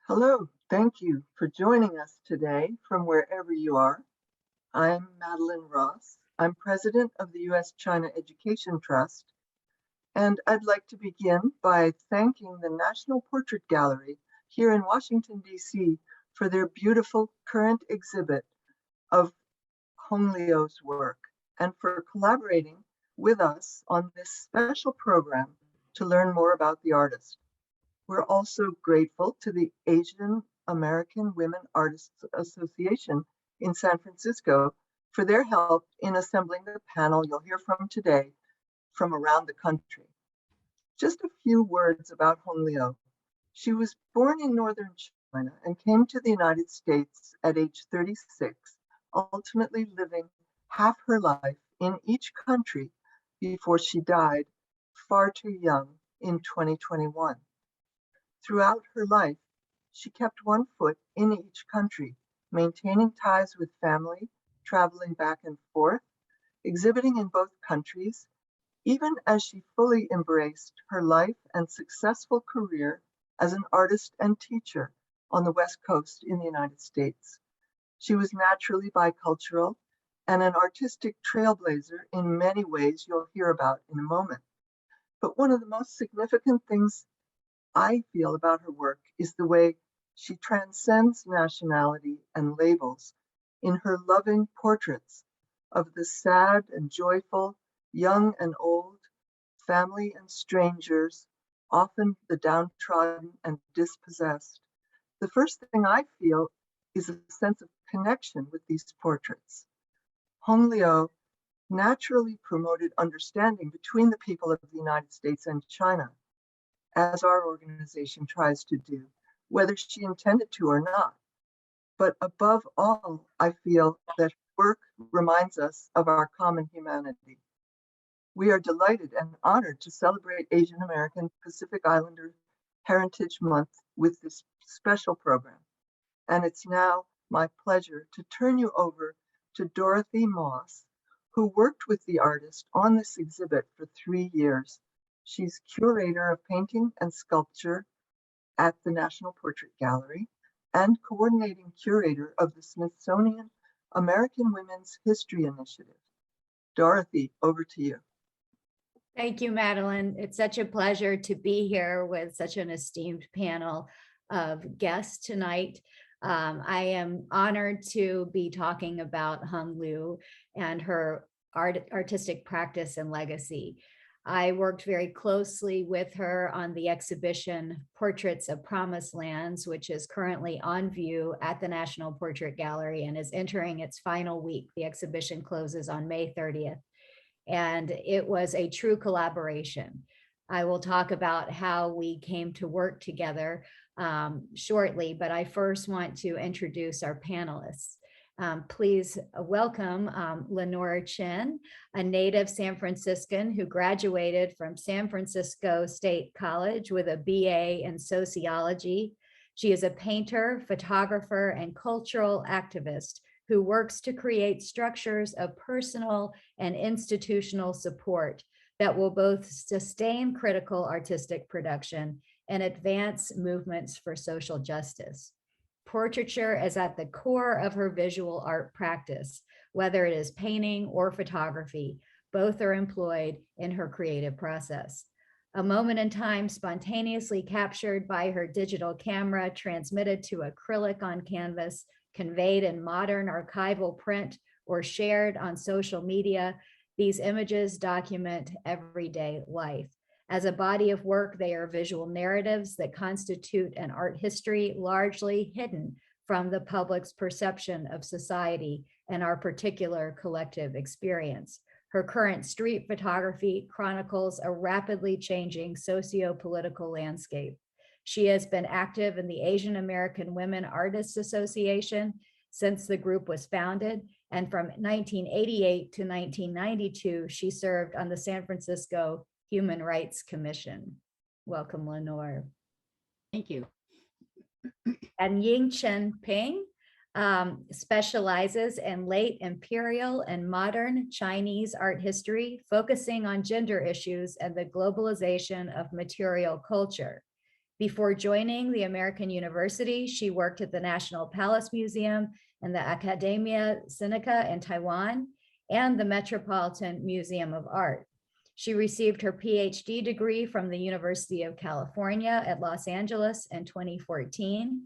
Hello, thank you for joining us today from wherever you are. I'm Madeline Ross. I'm president of the U.S.-China Education Trust, and I'd like to begin by thanking the National Portrait Gallery here in Washington, D.C. for their beautiful current exhibit of Hung Liu's work and for collaborating with us on this special program to learn more about the artist. We're also grateful to the Asian American Women Artists Association in San Francisco for their help in assembling the panel you'll hear from today from around the country. Just a few words about Hung Liu. She was born in northern China and came to the United States at age 36, ultimately living half her life in each country before she died far too young in 2021. Throughout her life, she kept one foot in each country, maintaining ties with family, traveling back and forth, exhibiting in both countries, even as she fully embraced her life and successful career as an artist and teacher on the West Coast in the United States. She was naturally bicultural and an artistic trailblazer in many ways you'll hear about in a moment. But one of the most significant things I feel about her work is the way she transcends nationality and labels in her loving portraits of the sad and joyful, young and old, family and strangers, often the downtrodden and dispossessed. The first thing I feel is a sense of connection with these portraits. Hung Liu naturally promoted understanding between the people of the United States and China, as our organization tries to do, whether she intended to or not. But above all, I feel that her work reminds us of our common humanity. We are delighted and honored to celebrate Asian American Pacific Islander Heritage Month with this special program. And it's now my pleasure to turn you over to Dorothy Moss, who worked with the artist on this exhibit for 3 years. She's curator of painting and sculpture at the National Portrait Gallery and coordinating curator of the Smithsonian American Women's History Initiative. Dorothy, over to you. Thank you, Madeline. It's such a pleasure to be here with such an esteemed panel of guests tonight. I am honored to be talking about Hung Liu and her artistic practice and legacy. I worked very closely with her on the exhibition Portraits of Promised Lands, which is currently on view at the National Portrait Gallery and is entering its final week. The exhibition closes on May 30th, and it was a true collaboration. I will talk about how we came to work together shortly, but I first want to introduce our panelists. Please welcome Lenore Chinn, a native San Franciscan who graduated from San Francisco State College with a BA in sociology. She is a painter, photographer, and cultural activist who works to create structures of personal and institutional support that will both sustain critical artistic production and advance movements for social justice. Portraiture is at the core of her visual art practice, whether it is painting or photography. Both are employed in her creative process. A moment in time spontaneously captured by her digital camera, transmitted to acrylic on canvas, conveyed in modern archival print, or shared on social media, these images document everyday life. As a body of work, they are visual narratives that constitute an art history largely hidden from the public's perception of society and our particular collective experience. Her current street photography chronicles a rapidly changing socio-political landscape. She has been active in the Asian American Women Artists Association since the group was founded, and from 1988 to 1992, she served on the San Francisco Human Rights Commission. Welcome, Lenore. Thank you. And Ying-Peng specializes in late imperial and modern Chinese art history, focusing on gender issues and the globalization of material culture. Before joining the American University, she worked at the National Palace Museum and the Academia Sinica in Taiwan and the Metropolitan Museum of Art. She received her PhD degree from the University of California at Los Angeles in 2014.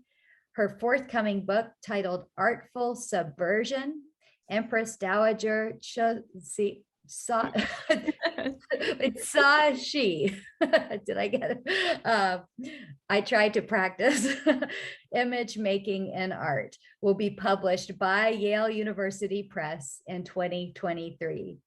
Her forthcoming book, titled Artful Subversion, Empress Dowager it's she. Did I get it? I tried to practice image making and art, will be published by Yale University Press in 2023.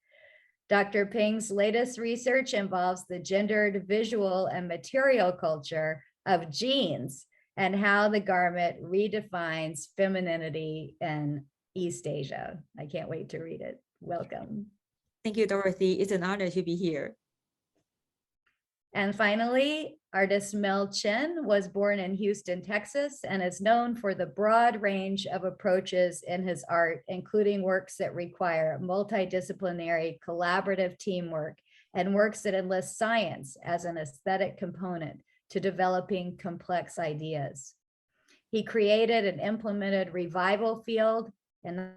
Dr. Peng's latest research involves the gendered visual and material culture of jeans and how the garment redefines femininity in East Asia. I can't wait to read it. Welcome. Thank you, Dorothy. It's an honor to be here. And finally, artist Mel Chinn was born in Houston, Texas, and is known for the broad range of approaches in his art, including works that require multidisciplinary collaborative teamwork and works that enlist science as an aesthetic component to developing complex ideas. He created and implemented revival field and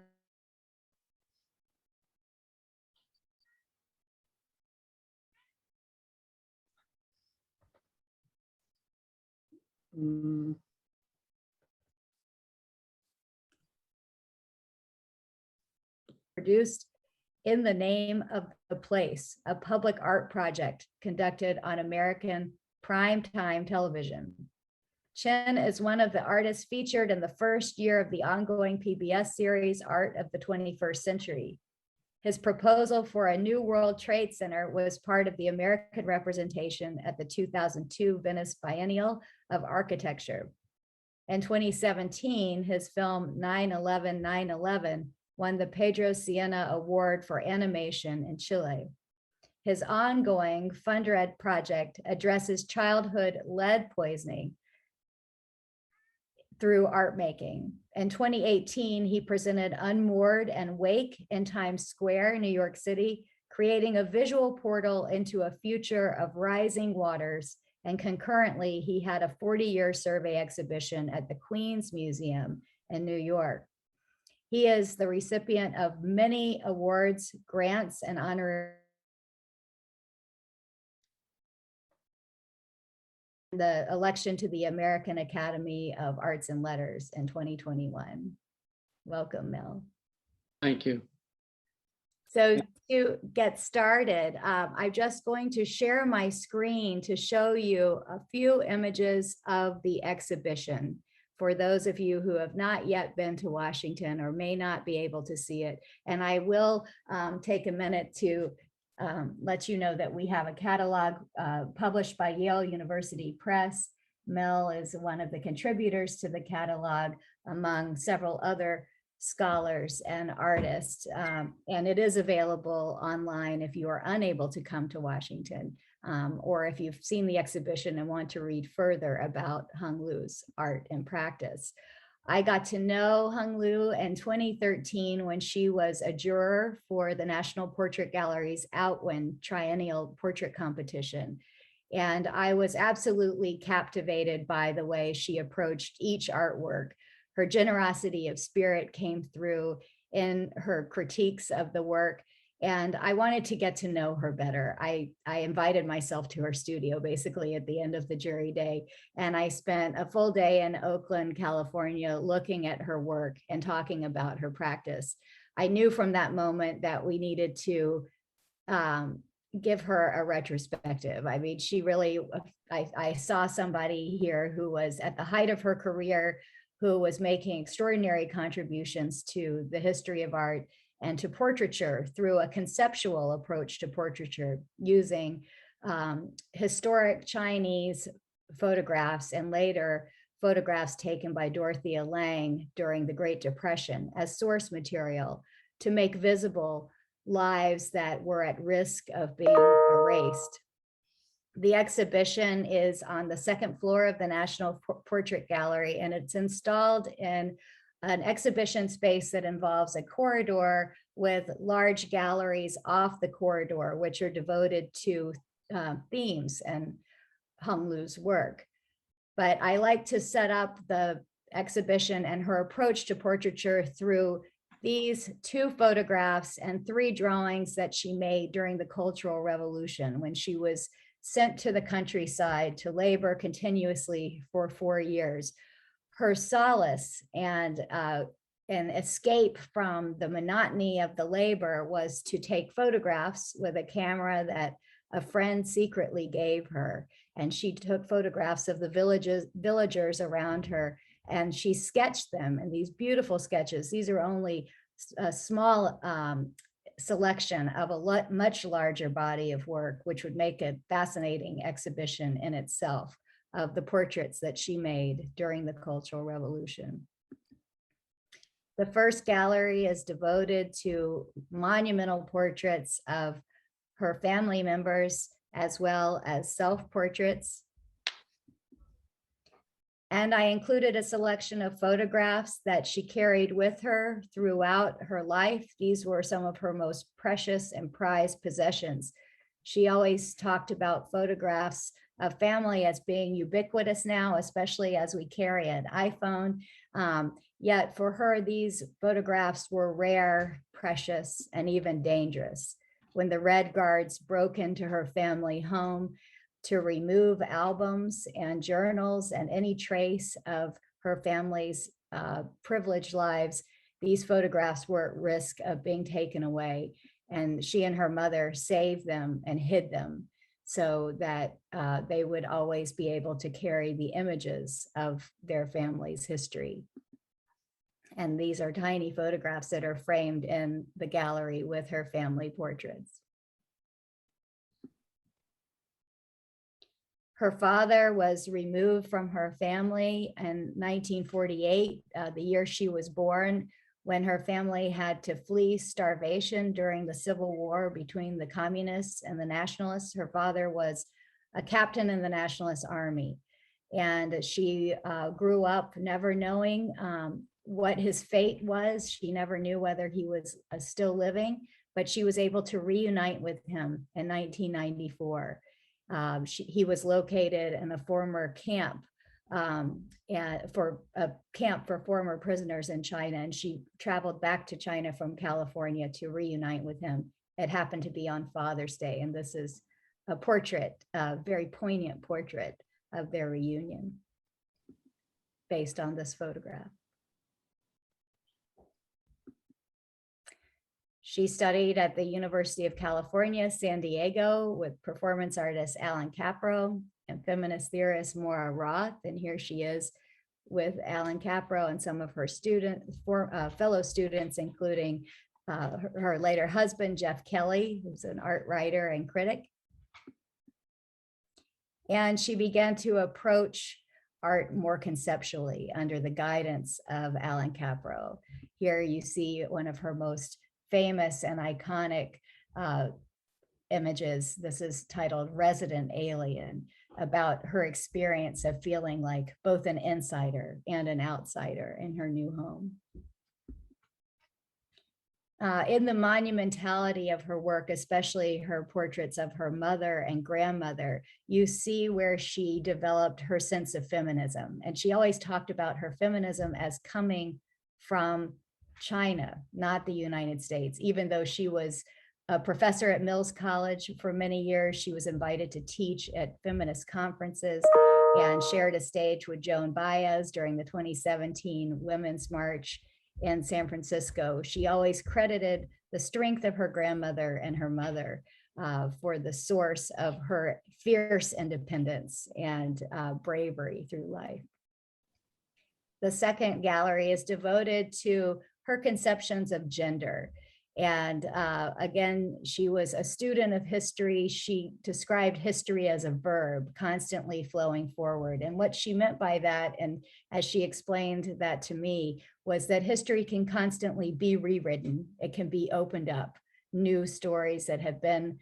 produced In the Name of the Place, a public art project conducted on American primetime television. Chinn is one of the artists featured in the first year of the ongoing PBS series, Art of the 21st Century. His proposal for a new World Trade Center was part of the American representation at the 2002 Venice Biennial of Architecture. In 2017, his film 9/11, 9/11 won the Pedro Sienna Award for Animation in Chile. His ongoing Fundred project addresses childhood lead poisoning through art making. In 2018, he presented Unmoored and Wake in Times Square, New York City, creating a visual portal into a future of rising waters. And concurrently, he had a 40-year survey exhibition at the Queens Museum in New York. He is the recipient of many awards, grants, and honorary the election to the American Academy of Arts and Letters in 2021. Welcome, Mel. Thank you. So to get started, I'm just going to share my screen to show you a few images of the exhibition for those of you who have not yet been to Washington or may not be able to see it. And I will take a minute to let you know that we have a catalog published by Yale University Press. Mel is one of the contributors to the catalog among several other scholars and artists. And it is available online if you are unable to come to Washington, or if you've seen the exhibition and want to read further about Hung Liu's art and practice. I got to know Hung Liu in 2013 when she was a juror for the National Portrait Gallery's Outwin Triennial Portrait Competition. And I was absolutely captivated by the way she approached each artwork. Her generosity of spirit came through in her critiques of the work. And I wanted to get to know her better. I invited myself to her studio basically at the end of the jury day. And I spent a full day in Oakland, California, looking at her work and talking about her practice. I knew from that moment that we needed to give her a retrospective. I mean, she really, I saw somebody here who was at the height of her career, who was making extraordinary contributions to the history of art and to portraiture through a conceptual approach to portraiture using historic Chinese photographs and later photographs taken by Dorothea Lange during the Great Depression as source material to make visible lives that were at risk of being erased. The exhibition is on the second floor of the National Portrait Gallery, and it's installed in an exhibition space that involves a corridor with large galleries off the corridor, which are devoted to themes and Hung Liu's work. But I like to set up the exhibition and her approach to portraiture through these 2 photographs and 3 drawings that she made during the Cultural Revolution when she was sent to the countryside to labor continuously for 4 years. Her solace and an escape from the monotony of the labor was to take photographs with a camera that a friend secretly gave her. And she took photographs of the villagers around her, and she sketched them in these beautiful sketches. These are only a small selection of a much larger body of work, which would make a fascinating exhibition in itself of the portraits that she made during the Cultural Revolution. The first gallery is devoted to monumental portraits of her family members, as well as self-portraits. And I included a selection of photographs that she carried with her throughout her life. These were some of her most precious and prized possessions. She always talked about photographs of family as being ubiquitous now, especially as we carry an iPhone. Yet for her, these photographs were rare, precious, and even dangerous. When the Red Guards broke into her family home to remove albums and journals and any trace of her family's privileged lives, these photographs were at risk of being taken away. And she and her mother saved them and hid them so that they would always be able to carry the images of their family's history. And these are tiny photographs that are framed in the gallery with her family portraits. Her father was removed from her family in 1948, the year she was born, when her family had to flee starvation during the Civil War between the communists and the nationalists. Her father was a captain in the Nationalist Army, and she grew up never knowing what his fate was. She never knew whether he was still living, but she was able to reunite with him in 1994. He was located in a former camp for a camp for former prisoners in China, and she traveled back to China from California to reunite with him. It happened to be on Father's Day, and this is a portrait, a very poignant portrait of their reunion based on this photograph. She studied at the University of California, San Diego, with performance artist Alan Capro and feminist theorist Maura Roth. And here she is with Alan Capro and some of her fellow students, including her later husband, Jeff Kelly, who's an art writer and critic. And she began to approach art more conceptually under the guidance of Alan Capro. Here you see one of her most famous and iconic images. This is titled Resident Alien, about her experience of feeling like both an insider and an outsider in her new home. In the monumentality of her work, especially her portraits of her mother and grandmother, you see where she developed her sense of feminism. And she always talked about her feminism as coming from China, not the United States. Even though she was a professor at Mills College for many years, she was invited to teach at feminist conferences and shared a stage with Joan Baez during the 2017 Women's March in San Francisco. She always credited the strength of her grandmother and her mother for the source of her fierce independence and bravery through life. The second gallery is devoted to her conceptions of gender. And again, she was a student of history. She described history as a verb constantly flowing forward. And what she meant by that, and as she explained that to me, was that history can constantly be rewritten. It can be opened up. New stories that have been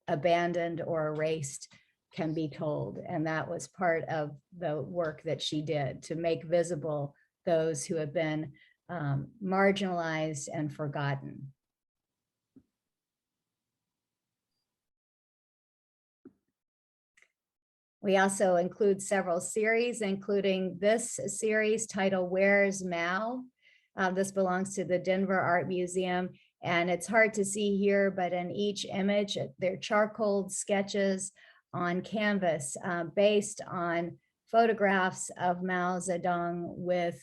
abandoned or erased can be told. And that was part of the work that she did, to make visible those who have been marginalized and forgotten. We also include several series, including this series titled Where's Mao? This belongs to the Denver Art Museum, and it's hard to see here, but in each image, they're charcoal sketches on canvas based on photographs of Mao Zedong with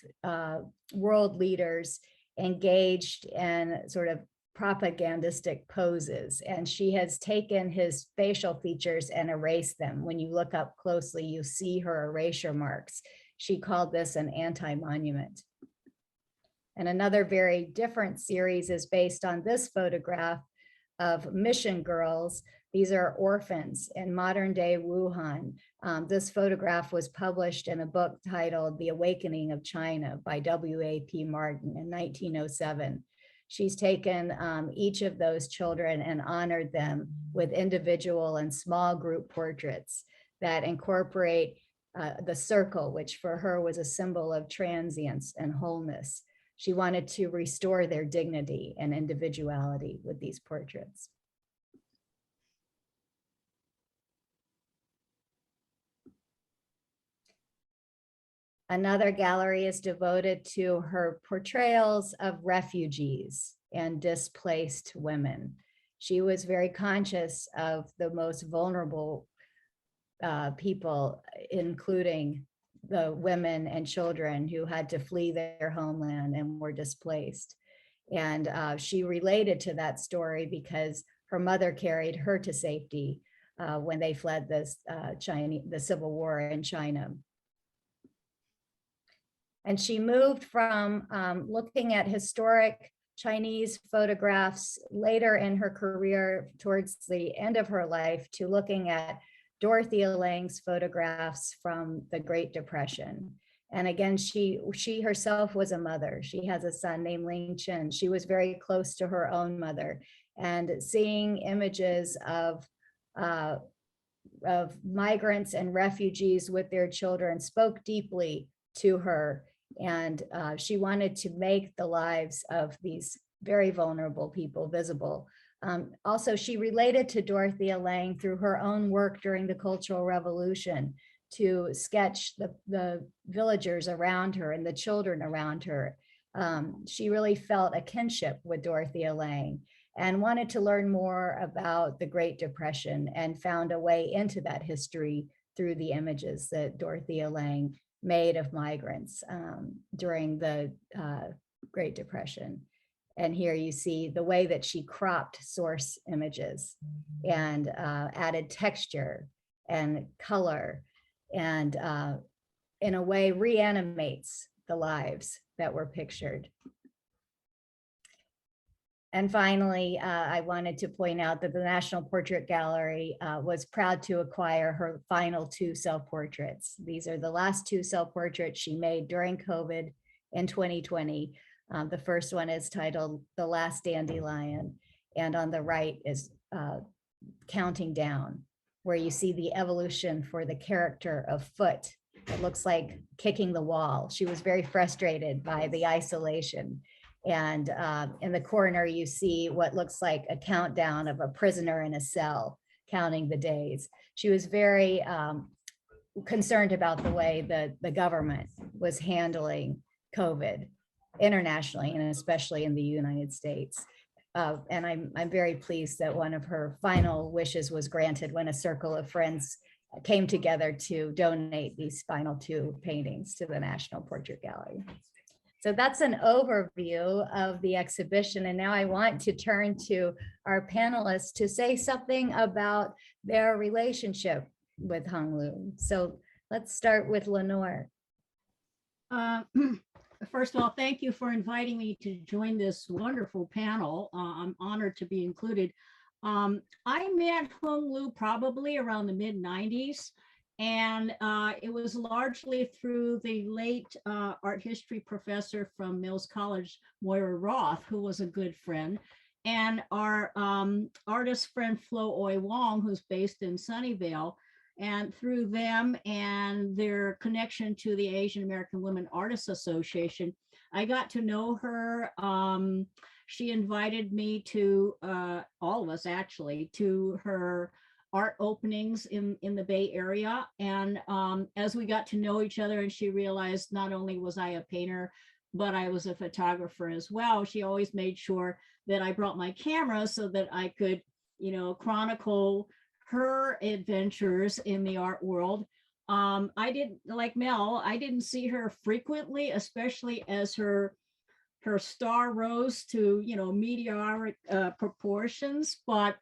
world leaders engaged in sort of propagandistic poses. And she has taken his facial features and erased them. When you look up closely, you see her erasure marks. She called this an anti-monument. And another very different series is based on this photograph of mission girls. These are orphans in modern day Wuhan. This photograph was published in a book titled The Awakening of China by W.A.P. Martin in 1907. She's taken each of those children and honored them with individual and small group portraits that incorporate the circle, which for her was a symbol of transience and wholeness. She wanted to restore their dignity and individuality with these portraits. Another gallery is devoted to her portrayals of refugees and displaced women. She was very conscious of the most vulnerable people, including the women and children who had to flee their homeland and were displaced. And she related to that story because her mother carried her to safety when they fled the Civil War in China. And she moved from looking at historic Chinese photographs later in her career towards the end of her life to looking at Dorothea Lange's photographs from the Great Depression. And again, she herself was a mother. She has a son named Chinn. She was very close to her own mother, and seeing images of migrants and refugees with their children spoke deeply to her. And she wanted to make the lives of these very vulnerable people visible. Also, she related to Dorothea Lange through her own work during the Cultural Revolution to sketch the villagers around her and the children around her. She really felt a kinship with Dorothea Lange and wanted to learn more about the Great Depression, and found a way into that history through the images that Dorothea Lange made of migrants during the Great Depression. And here you see the way that she cropped source images and added texture and color, and in a way reanimates the lives that were pictured. And finally, I wanted to point out that the National Portrait Gallery was proud to acquire her final 2 self-portraits. These are the last 2 self-portraits she made during COVID in 2020. The first one is titled The Last Dandelion, and on the right is Counting Down, where you see the evolution for the character of Foot. It looks like kicking the wall. She was very frustrated by the isolation. And in the corner, you see what looks like a countdown of a prisoner in a cell, counting the days. She was very concerned about the way that the government was handling COVID internationally, and especially in the United States. And I'm very pleased that one of her final wishes was granted when a circle of friends came together to donate these final 2 paintings to the National Portrait Gallery. So that's an overview of the exhibition. And now I want to turn to our panelists to say something about their relationship with Hung Liu. So let's start with Lenore. First of all, thank you for inviting me to join this wonderful panel. I'm honored to be included. I met Hung Liu probably around the mid-90s. And it was largely through the late art history professor from Mills College, Moira Roth, who was a good friend, and our artist friend Flo Oi Wong, who's based in Sunnyvale. And through them and their connection to the Asian American Women Artists Association, I got to know her. She invited me to, all of us actually, to her art openings in the Bay Area. And as we got to know each other and she realized not only was I a painter, but I was a photographer as well, she always made sure that I brought my camera so that I could, chronicle her adventures in the art world. I didn't, like Mel, I didn't see her frequently, especially as her star rose to, meteoric proportions, but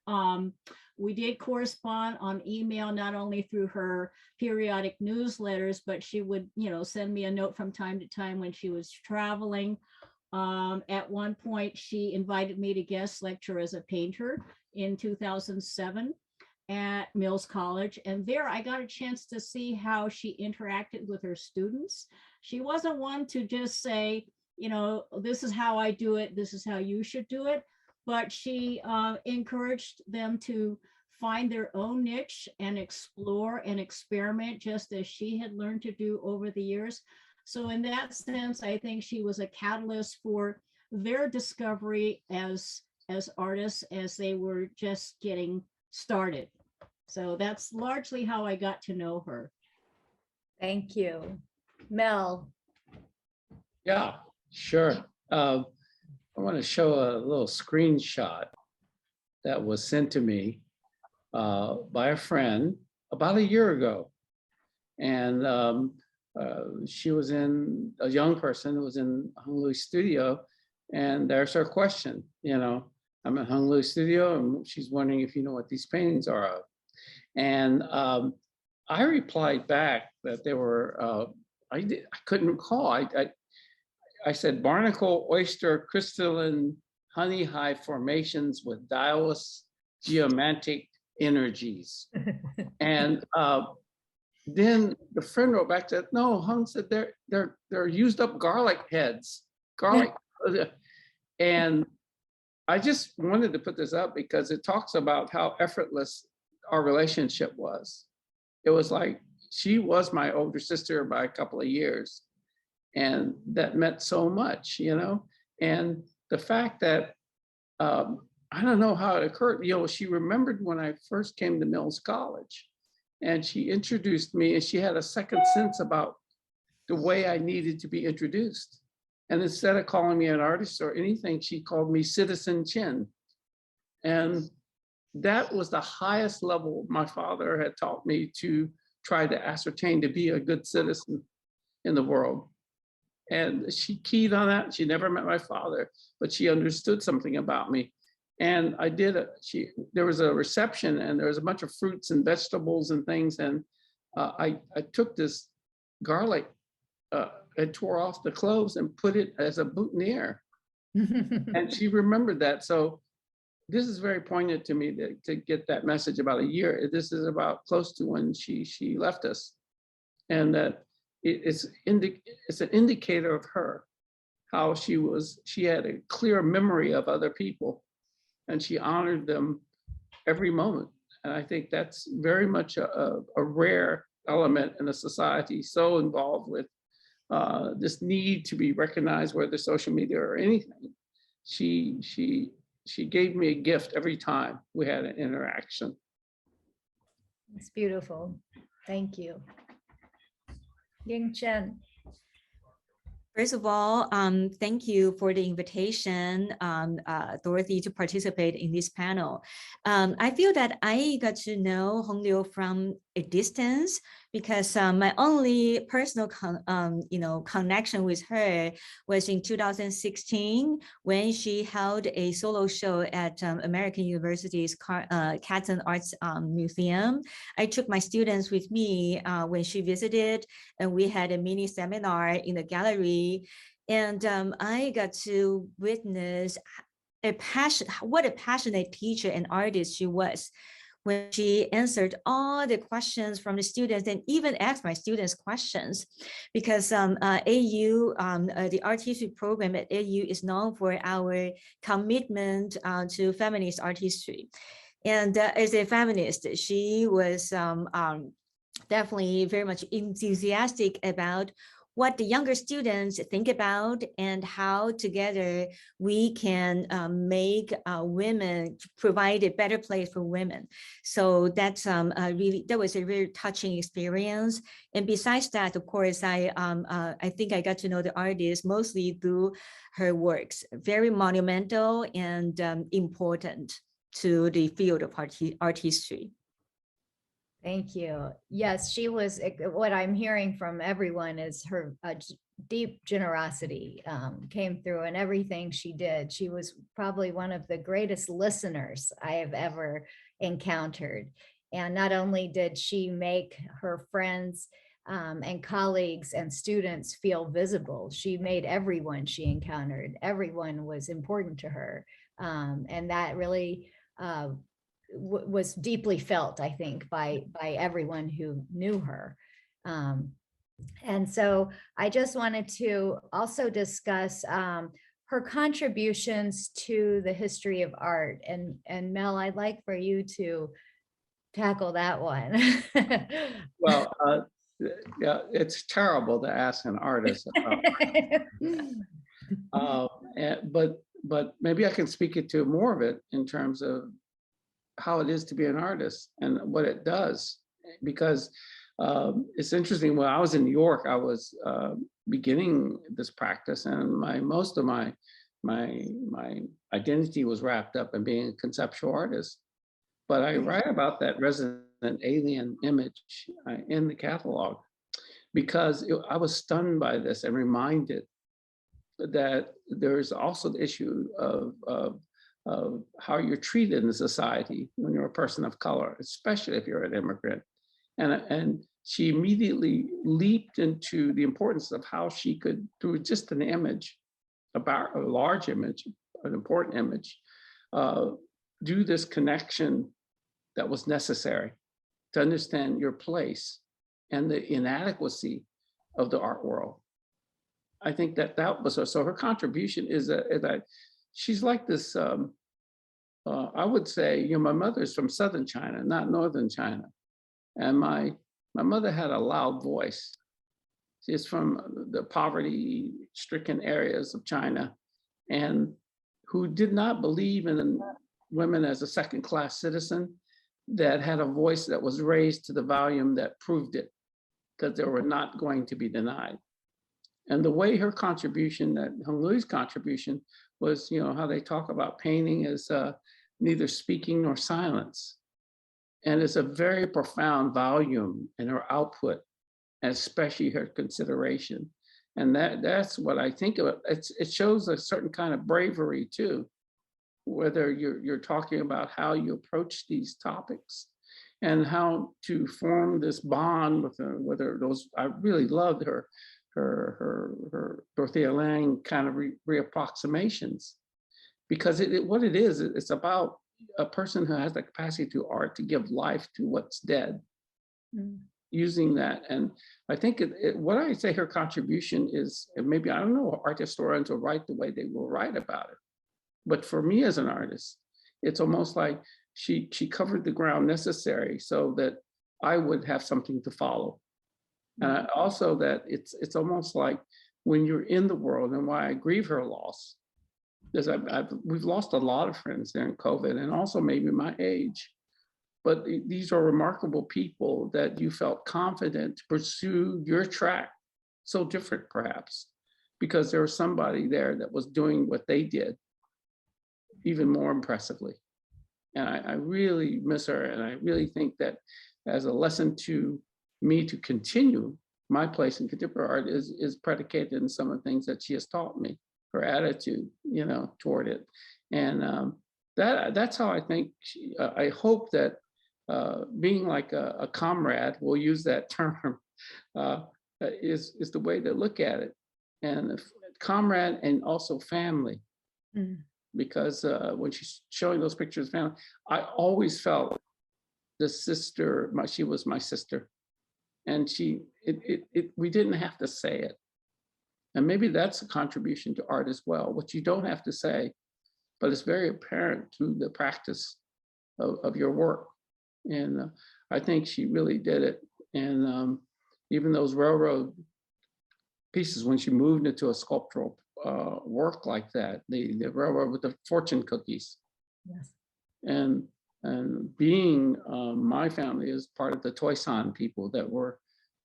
we did correspond on email, not only through her periodic newsletters, but she would, send me a note from time to time when she was traveling. At one point, she invited me to guest lecture as a painter in 2007 at Mills College. And there I got a chance to see how she interacted with her students. She wasn't one to just say, this is how I do it, this is how you should do it. But she encouraged them to find their own niche and explore and experiment, just as she had learned to do over the years. So in that sense, I think she was a catalyst for their discovery as artists, as they were just getting started. So that's largely how I got to know her. Thank you. Mel. Yeah, sure. I want to show a little screenshot that was sent to me by a friend about a year ago. And she was a young person who was in Hung Liu's studio. And there's her question, I'm at Hung Liu's studio and she's wondering if you know what these paintings are of. And I replied back that they were, I couldn't recall. I said barnacle, oyster, crystalline, honey hive formations with dialess geomantic energies. And then the friend wrote back, said, no, Hung said they're used up garlic heads, garlic. And I just wanted to put this up because it talks about how effortless our relationship was. It was like, she was my older sister by a couple of years. And that meant so much, and the fact that, I don't know how it occurred, she remembered when I first came to Mills College and she introduced me and she had a second sense about the way I needed to be introduced. And instead of calling me an artist or anything, she called me Citizen Chinn. And that was the highest level my father had taught me to try to ascertain to be a good citizen in the world. And she keyed on that. She never met my father, but she understood something about me. And I did there was a reception and there was a bunch of fruits and vegetables and things. And I took this garlic and tore off the cloves and put it as a boutonniere. And she remembered that. So this is very poignant to me to get that message about a year. This is about close to when she left us. And that it's an indicator of her, how she had a clear memory of other people and she honored them every moment. And I think that's very much a rare element in a society so involved with this need to be recognized, whether social media or anything. She gave me a gift every time we had an interaction. It's beautiful. Thank you. Ying-Peng. First of all, thank you for the invitation, Dorothy, to participate in this panel. I feel that I got to know Hung Liu from a distance because my only personal connection with her was in 2016 when she held a solo show at American University's Katzen Arts Museum. I took my students with me when she visited, and we had a mini seminar in the gallery. And I got to witness what a passionate teacher and artist she was, when she answered all the questions from the students and even asked my students questions, because AU, the art history program at AU is known for our commitment to feminist art history. And as a feminist, she was definitely very much enthusiastic about what the younger students think about and how together we can make women, provide a better place for women. So that's that was a very touching experience. And besides that, of course, I think I got to know the artist mostly through her works, very monumental and important to the field of art history. Thank you. Yes, she was, what I'm hearing from everyone is her deep generosity came through in everything she did. She was probably one of the greatest listeners I have ever encountered. And not only did she make her friends and colleagues and students feel visible, she made everyone she encountered, everyone was important to her. And that really was deeply felt, I think, by everyone who knew her. And so I just wanted to also discuss her contributions to the history of art. And Mel, I'd like for you to tackle that one. Well, yeah, it's terrible to ask an artist about, but maybe I can speak it to more of it in terms of how it is to be an artist and what it does. Because it's interesting, when I was in New York, I was beginning this practice, and most of my identity was wrapped up in being a conceptual artist. But I write about that resident alien image in the catalog because I was stunned by this and reminded that there's also the issue of how you're treated in society when you're a person of color, especially if you're an immigrant. And she immediately leaped into the importance of how she could, through just an image, about a large image, an important image, do this connection that was necessary to understand your place and the inadequacy of the art world. I think that was her. So her contribution is that she's like this, I would say, my mother's from Southern China, not Northern China. And my mother had a loud voice. She's from the poverty-stricken areas of China, and who did not believe in women as a second-class citizen, that had a voice that was raised to the volume that proved it, because they were not going to be denied. And the way her contribution, that Hung Liu's contribution, was, how they talk about painting as neither speaking nor silence. And it's a very profound volume in her output, and especially her consideration. And that's what I think of it. It shows a certain kind of bravery too, whether you're talking about how you approach these topics and how to form this bond with whether those, I really loved her Dorothea Lange kind of reapproximations, because what it is, it's about a person who has the capacity to art to give life to what's dead, using that. And I think what I say her contribution is, and maybe, I don't know, art historians will write the way they will write about it. But for me as an artist, it's almost like she covered the ground necessary so that I would have something to follow. And also that it's almost like when you're in the world, and why I grieve her loss, because we've lost a lot of friends during COVID, and also maybe my age. But these are remarkable people that you felt confident to pursue your track, so different perhaps, because there was somebody there that was doing what they did even more impressively. And I really miss her, and I really think that as a lesson to me to continue, my place in contemporary art is predicated in some of the things that she has taught me, her attitude, toward it. And that's how I think, I hope that being like a comrade, we'll use that term, is the way to look at it. And comrade and also family. Because when she's showing those pictures of family, I always felt the sister, she was my sister. And we didn't have to say it. And maybe that's a contribution to art as well, what you don't have to say, but it's very apparent through the practice of your work. And I think she really did it. And even those railroad pieces when she moved into a sculptural work like that, the railroad with the fortune cookies. Yes. And being my family is part of the Toisan people that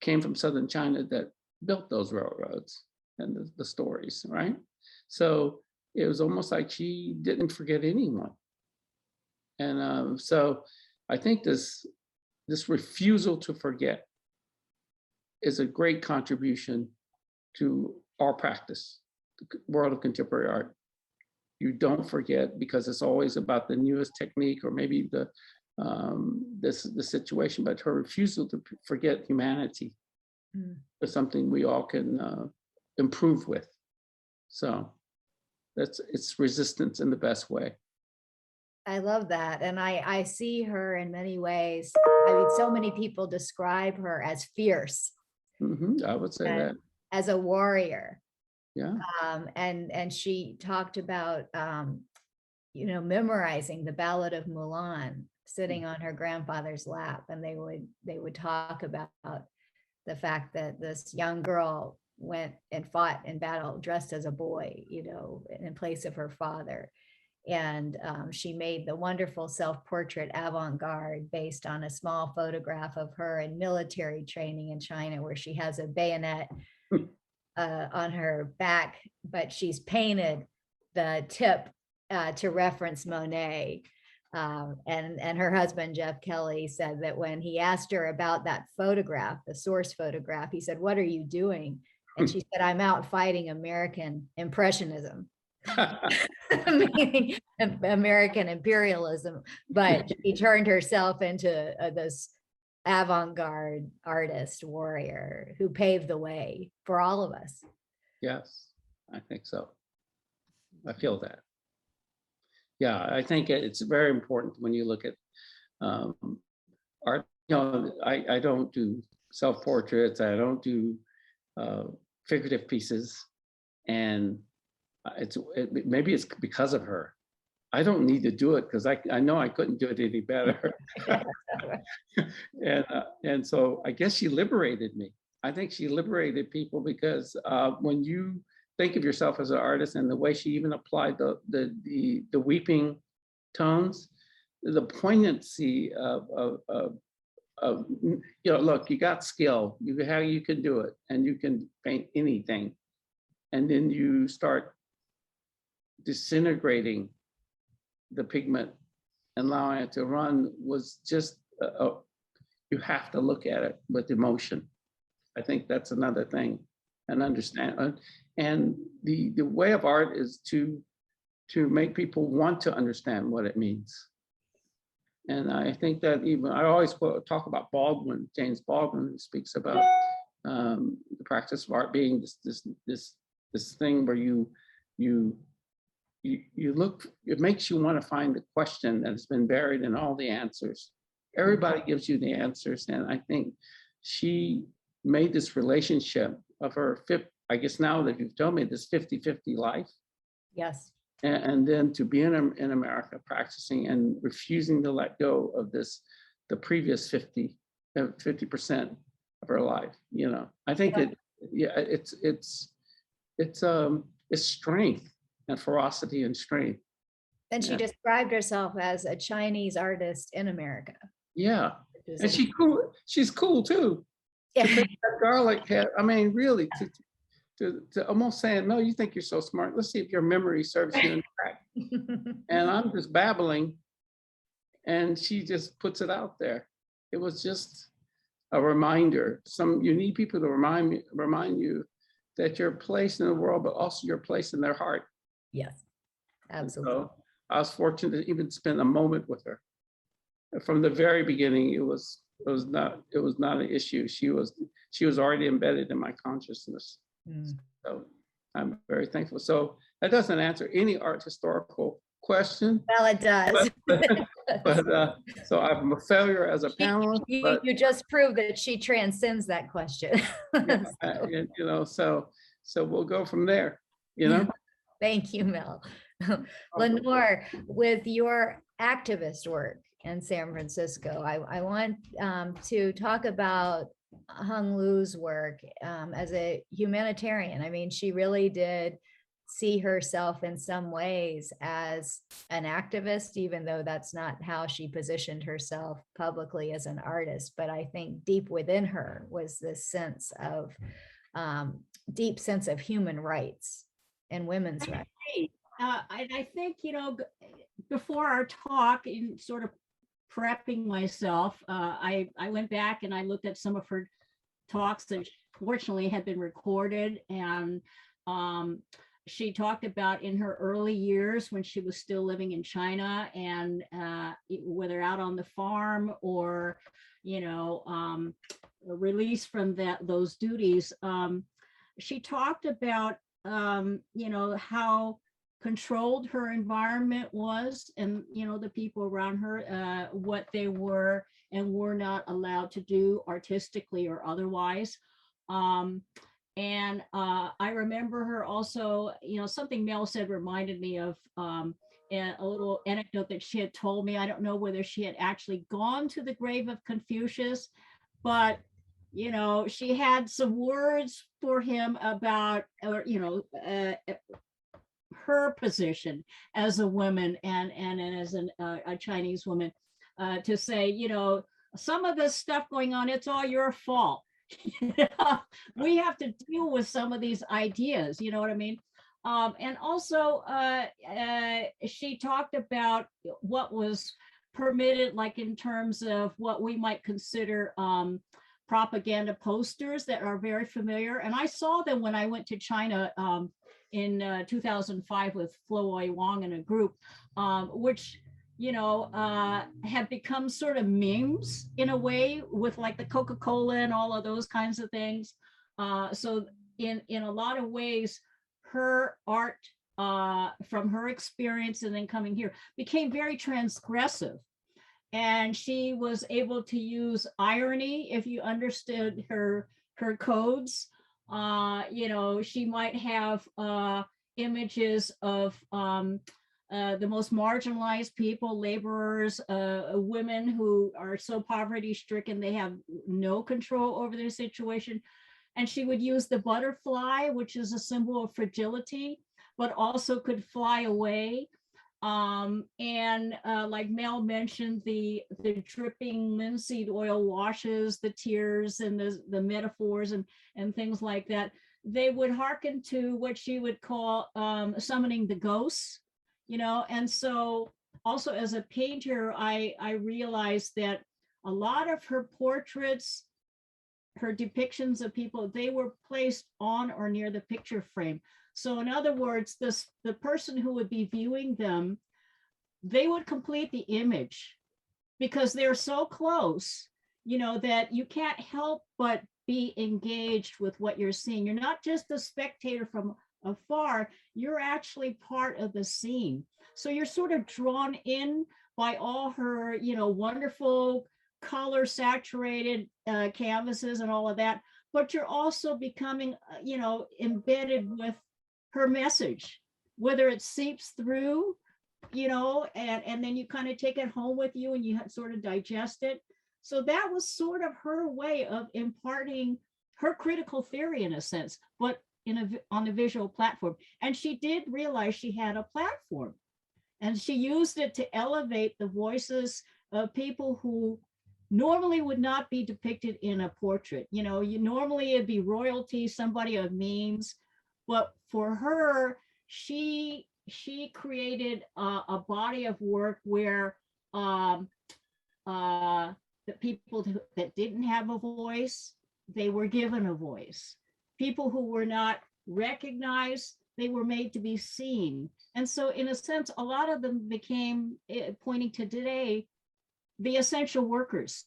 came from southern China that built those railroads and the stories, right? So it was almost like she didn't forget anyone. And so I think this refusal to forget is a great contribution to our practice, the world of contemporary art. You don't forget because it's always about the newest technique or maybe the situation, but her refusal to forget humanity is something we all can improve with. So it's resistance in the best way. I love that. And I see her in many ways. I mean, so many people describe her as fierce. I would say that. As a warrior. Yeah. And she talked about, memorizing the Ballad of Mulan, sitting on her grandfather's lap. And they would talk about the fact that this young girl went and fought in battle dressed as a boy, in place of her father. And she made the wonderful self-portrait avant-garde based on a small photograph of her in military training in China, where she has a bayonet on her back, but she's painted the tip to reference Monet. And her husband, Jeff Kelly, said that when he asked her about that photograph, the source photograph, he said, "What are you doing?" And she said, "I'm out fighting American impressionism." Meaning American imperialism, but she turned herself into this avant-garde artist warrior who paved the way for all of us. Yes, I think so. I feel that. Yeah, I think it's very important when you look at art. I don't do self-portraits. I don't do figurative pieces, and maybe it's because of her. I don't need to do it because I know I couldn't do it any better. And so I guess she liberated me. I think she liberated people because when you think of yourself as an artist and the way she even applied the weeping tones, the poignancy of look, you got skill, you can do it, and you can paint anything, and then you start disintegrating the pigment and allowing it to run was just you have to look at it with emotion. I think that's another thing, and understand. And the way of art is to make people want to understand what it means. And I think that even I always talk about Baldwin, James Baldwin, who speaks about the practice of art being this thing where you look, it makes you want to find the question that has been buried in all the answers. Everybody gives you the answers. And I think she made this relationship of her, I guess now that you've told me, this 50-50 life. Yes. And then to be in America practicing and refusing to let go of the previous 50% of her life, I think that, yeah, it's strength and ferocity and strength. And she described herself as a Chinese artist in America. Yeah, and she's cool too. Yeah. To make that garlic head, I mean, really, to almost saying, no, you think you're so smart. Let's see if your memory serves you in track. And I'm just babbling, and she just puts it out there. It was just a reminder. You need people to remind you that you're placed in the world, but also you're placed in their heart. Yes, absolutely. So I was fortunate to even spend a moment with her. From the very beginning, it was not an issue. She was already embedded in my consciousness. So I'm very thankful. So that doesn't answer any art historical question. Well, it does. But so I'm a failure as a panelist. You just proved that she transcends that question. Yeah, so we'll go from there. Thank you, Mel. Lenore, with your activist work in San Francisco, I want to talk about Hung Liu's work as a humanitarian. I mean, she really did see herself in some ways as an activist, even though that's not how she positioned herself publicly as an artist. But I think deep within her was this sense of deep sense of human rights and women's rights. I think, before our talk, in sort of prepping myself, I went back and I looked at some of her talks that fortunately had been recorded, and she talked about in her early years when she was still living in China, and whether out on the farm or released from those duties, she talked about how controlled her environment was, and the people around her, what they were and were not allowed to do artistically or otherwise. And I remember her also, something Mel said reminded me of a little anecdote that she had told me. I don't know whether she had actually gone to the grave of Confucius, but she had some words for him about, her position as a woman and as a Chinese woman, to say, some of this stuff going on, it's all your fault. We have to deal with some of these ideas, you know what I mean? And also, she talked about what was permitted, like in terms of what we might consider propaganda posters that are very familiar. And I saw them when I went to China in 2005 with Flo Wang and a group, which have become sort of memes in a way, with like the Coca-Cola and all of those kinds of things. So in a lot of ways, her art, from her experience and then coming here, became very transgressive. And she was able to use irony if you understood her codes. She might have images of the most marginalized people, laborers, women who are so poverty stricken they have no control over their situation. And she would use the butterfly, which is a symbol of fragility, but also could fly away. Like Mel mentioned, the dripping linseed oil washes, the tears and the metaphors and things like that, they would hearken to what she would call summoning the ghosts, and so also as a painter, I realized that a lot of her portraits, her depictions of people, they were placed on or near the picture frame. So in other words, the person who would be viewing them, they would complete the image because they're so close, that you can't help but be engaged with what you're seeing. You're not just a spectator from afar, you're actually part of the scene. So you're sort of drawn in by all her, wonderful color saturated canvases and all of that, but you're also becoming, embedded with her message, whether it seeps through, and then you kind of take it home with you and you sort of digest it. So that was sort of her way of imparting her critical theory in a sense, but on a visual platform. And she did realize she had a platform, and she used it to elevate the voices of people who normally would not be depicted in a portrait. Normally it'd be royalty, somebody of means, but for her, she created a body of work where the people that didn't have a voice, they were given a voice. People who were not recognized, they were made to be seen. And so in a sense, a lot of them became, pointing to today, the essential workers,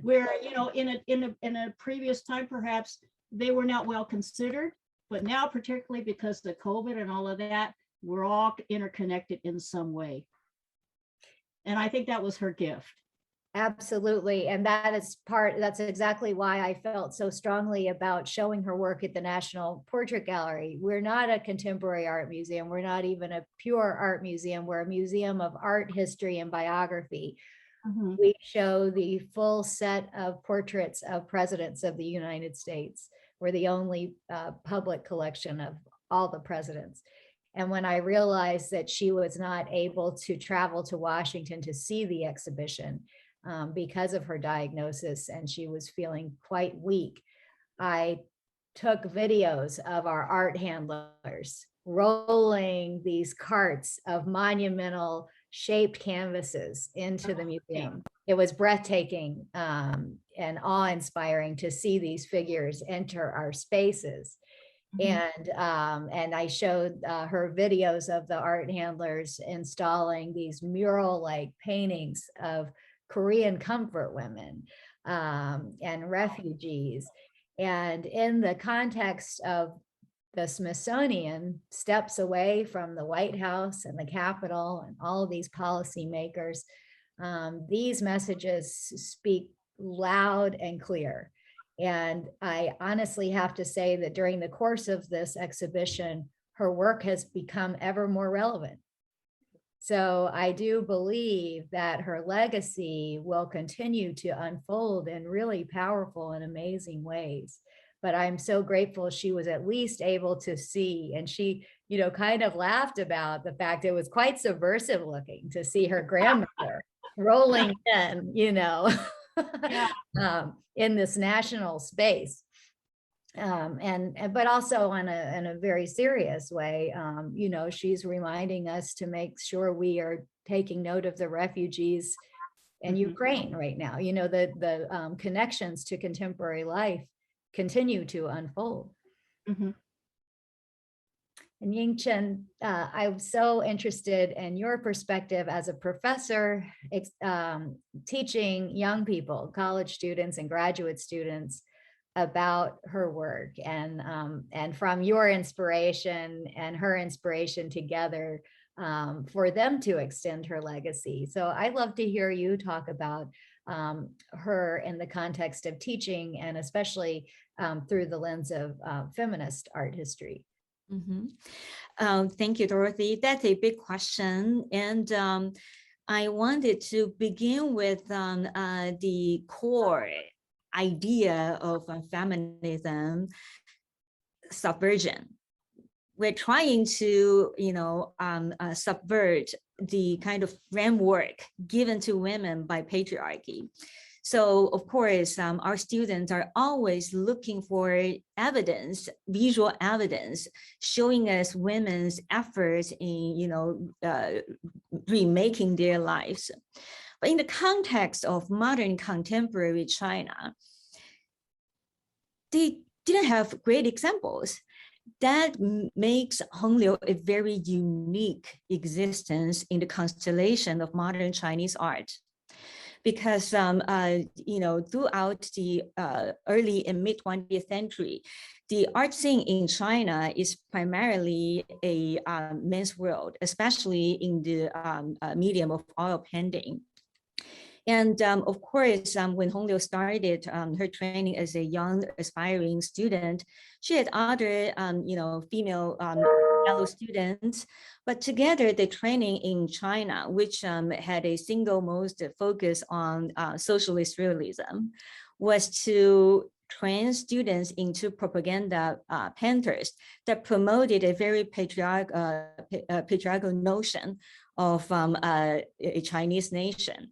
where, in a previous time, perhaps they were not well considered, but now, particularly because of COVID and all of that, we're all interconnected in some way. And I think that was her gift. Absolutely. And that's exactly why I felt so strongly about showing her work at the National Portrait Gallery. We're not a contemporary art museum. We're not even a pure art museum. We're a museum of art history and biography. Mhm. we show the full set of portraits of presidents of the United States. We're the only public collection of all the presidents. And when I realized that she was not able to travel to Washington to see the exhibition because of her diagnosis, and she was feeling quite weak, I took videos of our art handlers rolling these carts of monumental shaped canvases into the museum. It was breathtaking and awe-inspiring to see these figures enter our spaces. And I showed her videos of the art handlers installing these mural-like paintings of Korean comfort women and refugees. And in the context of the Smithsonian, steps away from the White House and the Capitol and all of these policymakers, these messages speak loud and clear. And I honestly have to say that during the course of this exhibition, her work has become ever more relevant. So I do believe that her legacy will continue to unfold in really powerful and amazing ways. But I'm so grateful she was at least able to see, and she, you know, kind of laughed about the fact it was quite subversive looking to see her grandmother rolling in, you know, in this national space. But also in a very serious way, you know, she's reminding us to make sure we are taking note of the refugees in Ukraine right now. You know, the connections to contemporary life continue to unfold. And Ying-Peng, I'm so interested in your perspective as a professor teaching young people, college students and graduate students, about her work, and from your inspiration and her inspiration together for them to extend her legacy. So I'd love to hear you talk about her in the context of teaching, and especially through the lens of feminist art history. Thank you, Dorothy. That's a big question. And I wanted to begin with the core idea of feminism, subversion. We're trying to, you know, subvert the kind of framework given to women by patriarchy. So of course, our students are always looking for evidence, visual evidence, showing us women's efforts in, you know, remaking their lives. But in the context of modern contemporary China, they didn't have great examples. That makes Hung Liu a very unique existence in the constellation of modern Chinese art. Because, you know, throughout the early and mid 20th century, the art scene in China is primarily a men's world, especially in the medium of oil painting. And of course, when Hung Liu started her training as a young aspiring student, she had other, you know, female fellow students, but together the training in China, which had a single most focus on socialist realism, was to train students into propaganda painters that promoted a very patriarchal notion of a Chinese nation.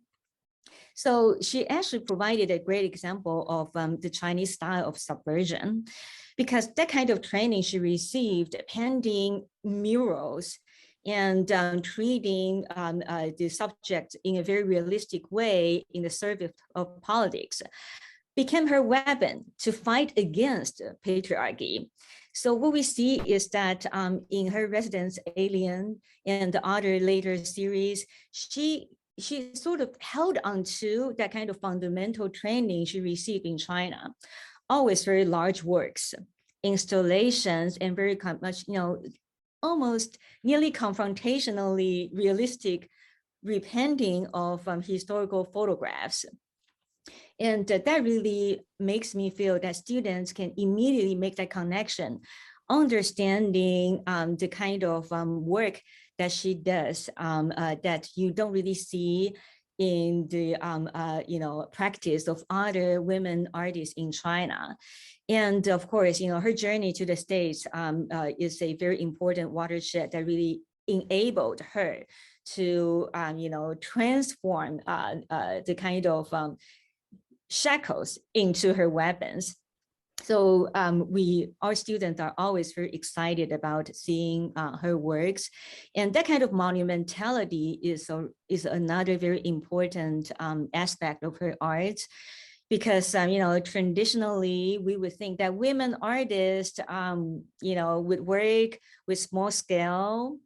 So she actually provided a great example of the Chinese style of subversion, because that kind of training she received, painting murals and treating the subject in a very realistic way in the service of politics, became her weapon to fight against patriarchy. So what we see is that in her Residence Alien and the other later series, she sort of held on to that kind of fundamental training she received in China, always very large works, installations, and very much, you know, almost nearly confrontationally realistic repainting of historical photographs. And that really makes me feel that students can immediately make that connection, understanding the kind of work that she does that you don't really see in the practice of other women artists in China. And of course, her journey to the States is a very important watershed that really enabled her to transform the kind of shackles into her weapons. So our students are always very excited about seeing her works, and that kind of monumentality is another very important aspect of her art, because traditionally we would think that women artists would work with small scale,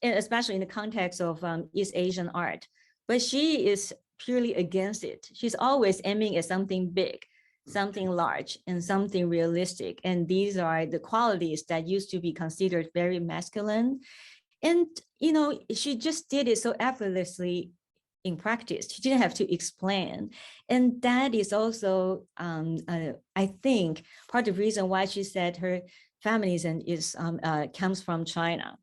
and especially in the context of East Asian art, but she is purely against it. She's always aiming at something big, something large, and something realistic. And these are the qualities that used to be considered very masculine. And, she just did it so effortlessly in practice. She didn't have to explain. And that is also, I think, part of the reason why she said her feminism comes from China.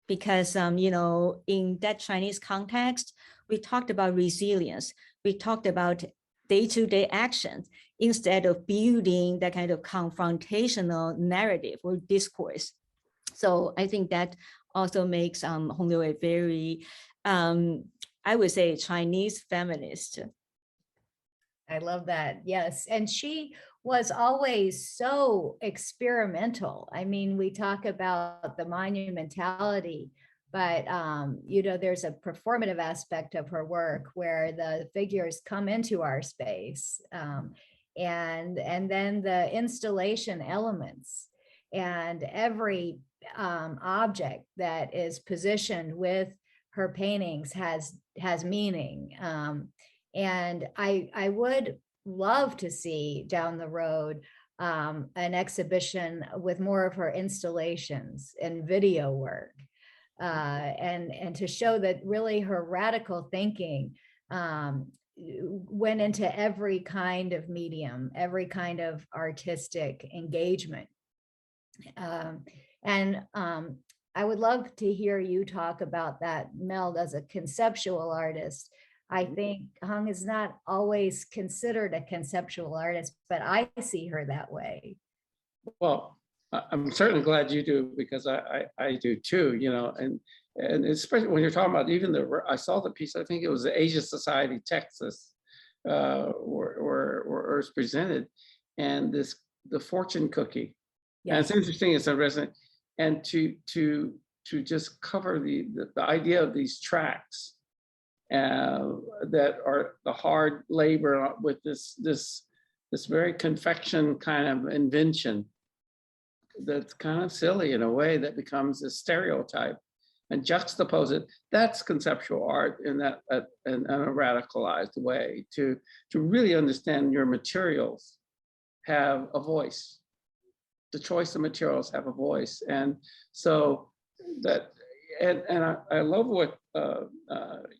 Because, in that Chinese context, we talked about resilience. We talked about day-to-day actions instead of building that kind of confrontational narrative or discourse. So I think that also makes Hung Liu a very, I would say, Chinese feminist. I love that. Yes. And she was always so experimental. I mean, we talk about the monumentality, but there's a performative aspect of her work where the figures come into our space, and then the installation elements, and every object that is positioned with her paintings has meaning. And I would love to see down the road an exhibition with more of her installations and video work, and to show that really her radical thinking went into every kind of medium, every kind of artistic engagement. And I would love to hear you talk about that meld as a conceptual artist. I think Hung is not always considered a conceptual artist, but I see her that way. Well, I'm certainly glad you do, because I do too, and especially when you're talking about even I saw the piece, I think it was the Asia Society, Texas, where it was presented, and the fortune cookie. Yes. And it's interesting, it's interesting, and to just cover the idea of these tracks that are the hard labor with this very confection kind of invention that's kind of silly in a way, that becomes a stereotype, and juxtapose it. That's conceptual art in a radicalized way, to really understand your materials have a voice. The choice of materials have a voice. And so that, and I love what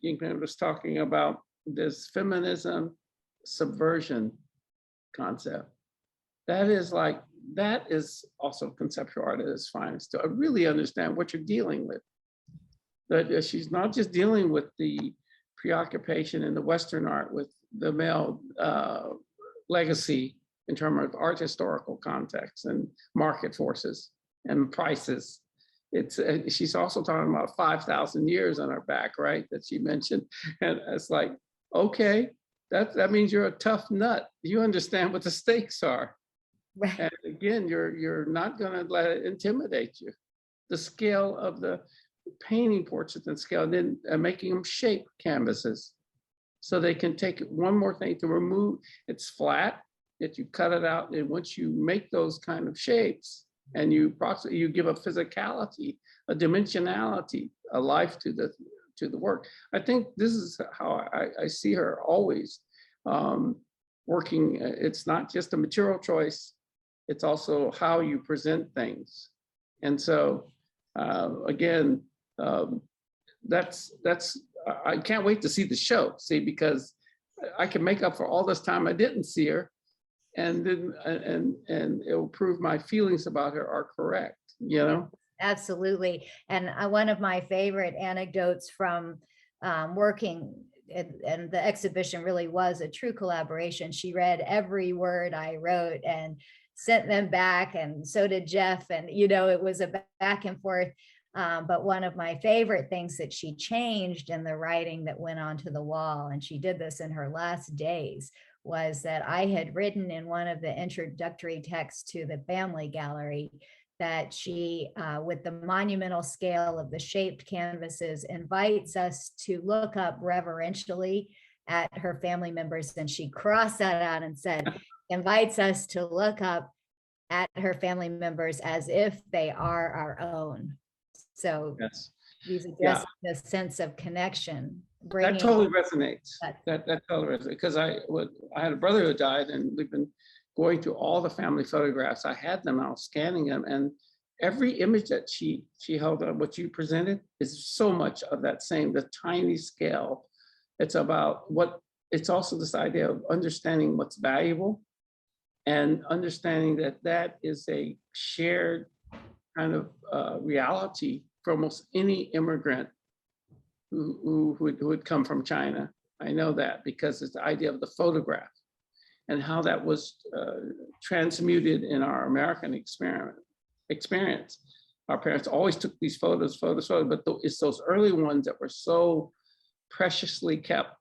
Ying-Peng was talking about, this feminism subversion concept. That is also conceptual art at its finest, to really understand what you're dealing with. That she's not just dealing with the preoccupation in the Western art with the male legacy in terms of art historical context and market forces and prices. She's also talking about 5,000 years on her back, right? That she mentioned. And it's like, okay, that means you're a tough nut. You understand what the stakes are. Right. And again, you're not gonna let it intimidate you. The scale of the painting portraits and scale, and then making them shape canvases. So they can take one more thing to remove, it's flat, that you cut it out, and once you make those kind of shapes, and you give a physicality, a dimensionality, a life to the work. I think this is how I see her always working. It's not just a material choice, it's also how you present things. And so again, that's I can't wait to see the show, because I can make up for all this time I didn't see her, and then and it will prove my feelings about her are correct, Absolutely. And one of my favorite anecdotes from working and the exhibition really was a true collaboration. She read every word I wrote and sent them back, and so did Jeff. And, it was a back and forth. But one of my favorite things that she changed in the writing that went onto the wall, and she did this in her last days, was that I had written in one of the introductory texts to the family gallery that she, with the monumental scale of the shaped canvases, invites us to look up reverentially at her family members. And she crossed that out and said, invites us to look up at her family members as if they are our own. So Yes. these address the sense of connection. That totally resonates. That Totally resonates, because I had a brother who died, and we've been going through all the family photographs. I had them, I was scanning them, and every image that she held up, what you presented, is so much of that same, the tiny scale. It's about it's also this idea of understanding what's valuable, and understanding that that is a shared kind of reality for almost any immigrant who would come from China. I know that because it's the idea of the photograph and how that was transmuted in our American experience. Our parents always took these photos, but it's those early ones that were so preciously kept.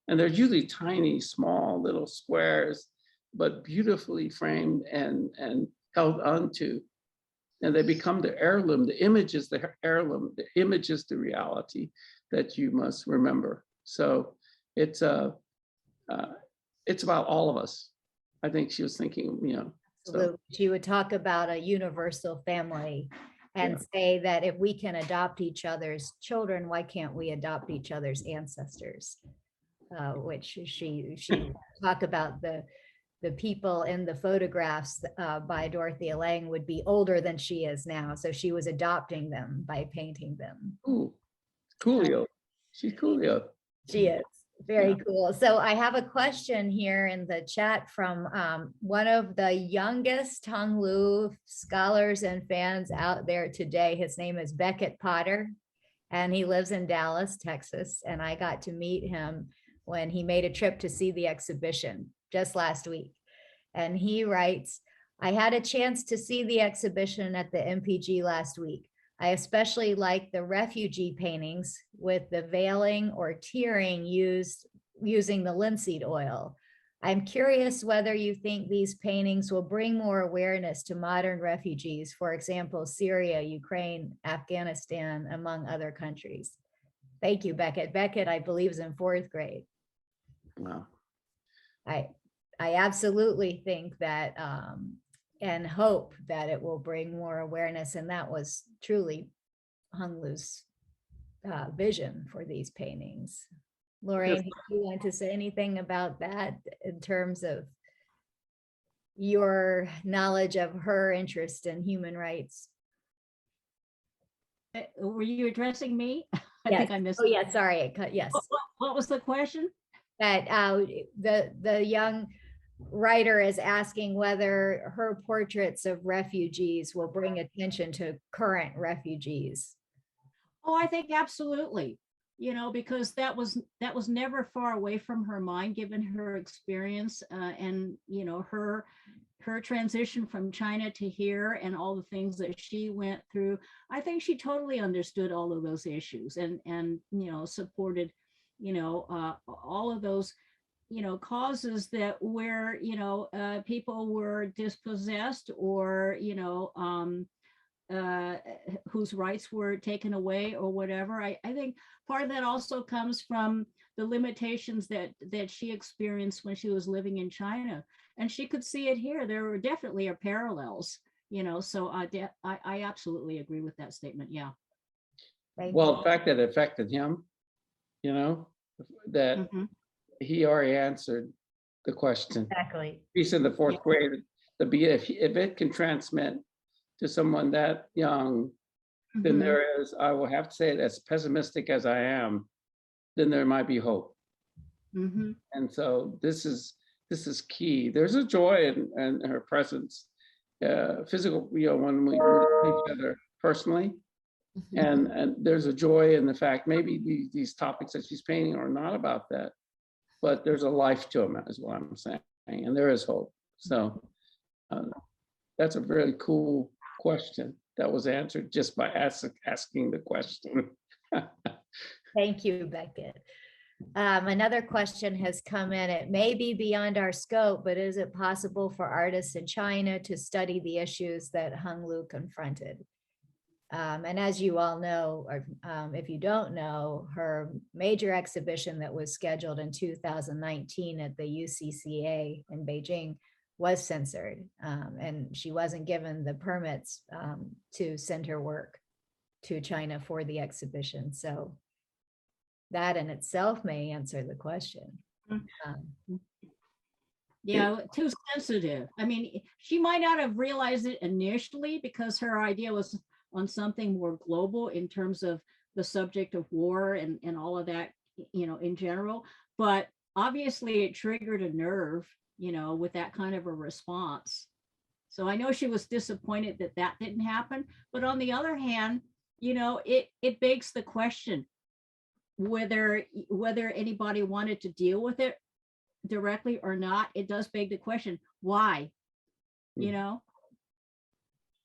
And they're usually tiny, small little squares, but beautifully framed and held onto. And they become the heirloom. The image is the heirloom. The image is the reality that you must remember. So it's about all of us. I think she was thinking, Absolutely. So. She would talk about a universal family and say that if we can adopt each other's children, why can't we adopt each other's ancestors? Which she talked about the people in the photographs by Dorothea Lange would be older than she is now. So she was adopting them by painting them. Ooh, Coolio. She's Coolio. She is. Very cool. So I have a question here in the chat from one of the youngest Hung Liu scholars and fans out there today. His name is Beckett Potter, and he lives in Dallas, Texas. And I got to meet him when he made a trip to see the exhibition just last week. And he writes, I had a chance to see the exhibition at the MPG last week. I especially like the refugee paintings with the veiling or tearing using the linseed oil. I'm curious whether you think these paintings will bring more awareness to modern refugees, for example, Syria, Ukraine, Afghanistan, among other countries. Thank you, Beckett. Beckett, I believe, is in 4th grade. Wow. I absolutely think that and hope that it will bring more awareness. And that was truly Hung Liu's vision for these paintings. Lorraine, do you want to say anything about that in terms of your knowledge of her interest in human rights? Were you addressing me? I Yes. think I missed. Oh, yeah, sorry. Yes. What was the question? That the young writer is asking whether her portraits of refugees will bring attention to current refugees. Oh, I think absolutely. Because that was never far away from her mind, given her experience and her transition from China to here and all the things that she went through. I think she totally understood all of those issues and supported all of those causes that where people were dispossessed or whose rights were taken away or whatever. I think part of that also comes from the limitations that she experienced when she was living in China, and she could see it here. There were definitely parallels, so I absolutely agree with that statement. Yeah. Well, the fact that it affected him, that he already answered the question. Exactly. He's in the 4th grade. If it can transmit to someone that young, then there is, I will have to say it, as pessimistic as I am, then there might be hope. And so this is key. There's a joy in her presence, physical, when we meet each other personally, And there's a joy in the fact maybe these topics that she's painting are not about that, but there's a life to them, is what I'm saying, and there is hope. So that's a very cool question that was answered just by asking the question. Thank you, Beckett. Another question has come in. It may be beyond our scope, but is it possible for artists in China to study the issues that Hung Liu confronted? And as you all know, or if you don't know, her major exhibition that was scheduled in 2019 at the USCCA in Beijing was censored, and she wasn't given the permits to send her work to China for the exhibition. So that in itself may answer the question. Yeah, too sensitive. I mean, she might not have realized it initially because her idea was on something more global in terms of the subject of war and all of that, in general. But obviously it triggered a nerve, with that kind of a response. So I know she was disappointed that that didn't happen. But on the other hand, it begs the question whether anybody wanted to deal with it directly or not. It does beg the question, why?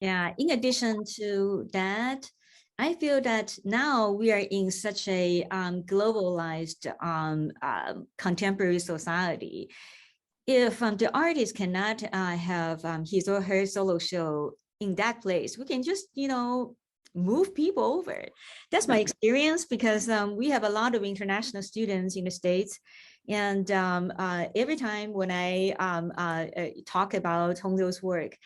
Yeah, in addition to that, I feel that now we are in such a globalized contemporary society. If the artist cannot have his or her solo show in that place, we can just, move people over. That's my experience, because we have a lot of international students in the States. And every time when I talk about Hung Liu's work,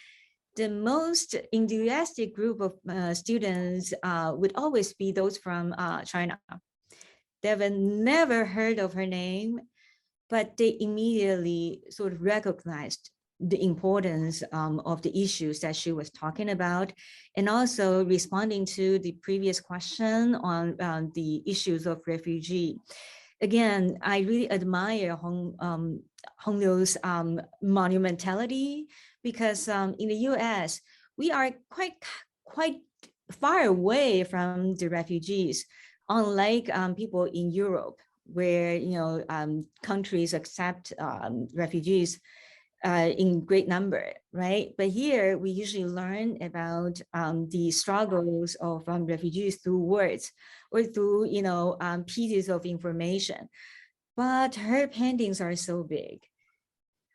the most enthusiastic group of students would always be those from China. They've never heard of her name, but they immediately sort of recognized the importance of the issues that she was talking about, and also responding to the previous question on the issues of refugee. Again, I really admire Hung Liu's monumentality, because in the US, we are quite far away from the refugees, unlike people in Europe, where countries accept refugees in great number, right? But here we usually learn about the struggles of refugees through words or through pieces of information. But her paintings are so big.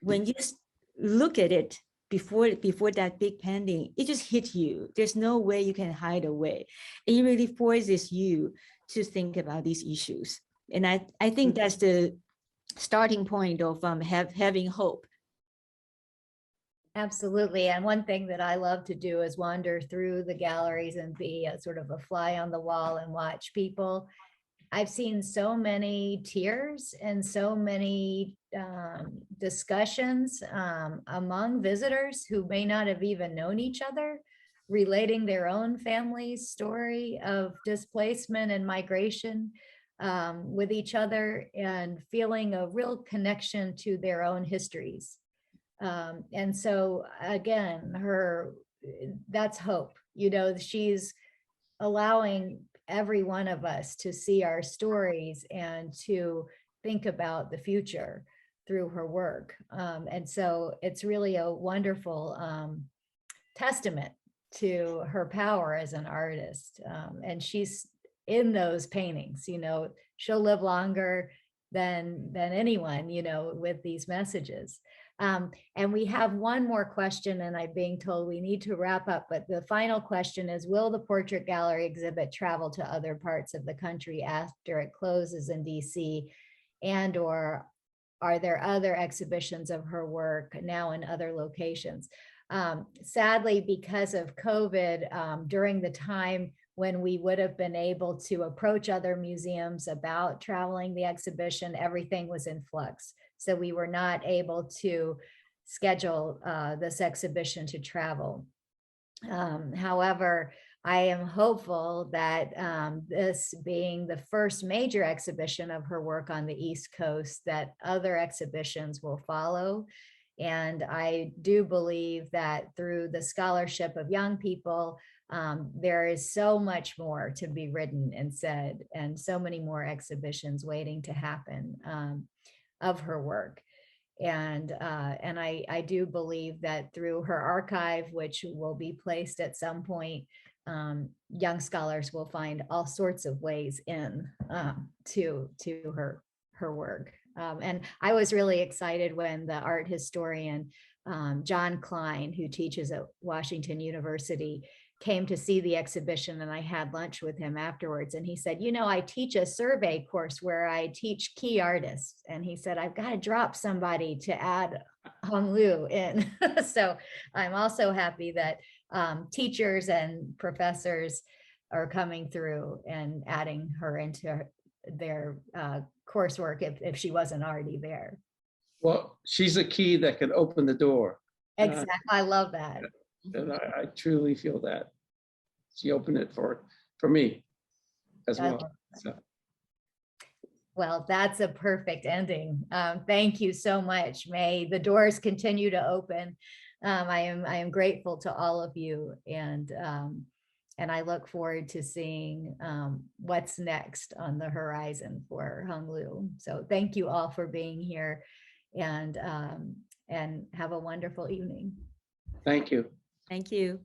When you look at it before that big painting, it just hits you. There's no way you can hide away. It really forces you to think about these issues. And I think that's the starting point of having hope. Absolutely. And one thing that I love to do is wander through the galleries and be a sort of a fly on the wall and watch people. I've seen so many tears and so many discussions among visitors who may not have even known each other, relating their own family's story of displacement and migration with each other, and feeling a real connection to their own histories. And so again, that's hope. She's allowing every one of us to see our stories and to think about the future through her work. And so it's really a wonderful testament to her power as an artist. And she's in those paintings, she'll live longer than anyone, with these messages. And we have one more question, and I'm being told we need to wrap up, but the final question is, will the portrait gallery exhibit travel to other parts of the country after it closes in DC? And or are there other exhibitions of her work now in other locations? Sadly, because of COVID, during the time when we would have been able to approach other museums about traveling the exhibition, everything was in flux. So we were not able to schedule this exhibition to travel. However, I am hopeful that this being the first major exhibition of her work on the East Coast, that other exhibitions will follow And I do believe that through the scholarship of young people, there is so much more to be written and said, and so many more exhibitions waiting to happen of her work. And I do believe that through her archive, which will be placed at some point, young scholars will find all sorts of ways in to her work. And I was really excited when the art historian John Klein, who teaches at Washington University, came to see the exhibition, and I had lunch with him afterwards. And he said, you know, I teach a survey course where I teach key artists. And he said, I've got to drop somebody to add Hung Liu in. So I'm also happy that teachers and professors are coming through and adding her into their coursework if she wasn't already there. Well, she's a key that can open the door. Exactly. I love that. And I truly feel that. She opened it for me as I well. love that. So, Well, that's a perfect ending. Thank you so much. May the doors continue to open. I am grateful to all of you, and I look forward to seeing what's next on the horizon for Hung Liu. So thank you all for being here, and have a wonderful evening. thank you. Thank you.